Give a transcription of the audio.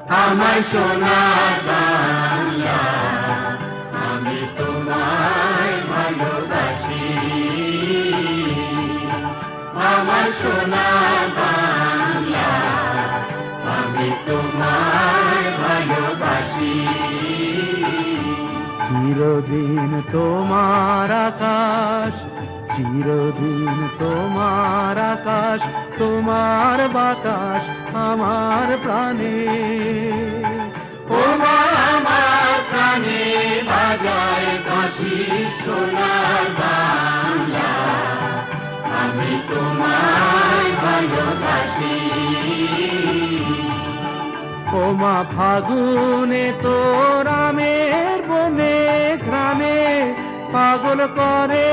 আমার সোনার বাংলা, আমি তোমায় ভালোবাসি। আমার সোনার বাংলা, আমি তোমায় ভালোবাসি। চিরদিন তোমার আকাশ, চিরদিন তোমার আকাশ, তোমার বাতাস আমার প্রাণে। ও মা আমার প্রাণে বাজায় বাঁশি, সোনার বাংলা, আমি তোমায় ভালোবাসি। ও মা ফাগুনে তোর আমের বনে ঘ্রাণে পাগল করে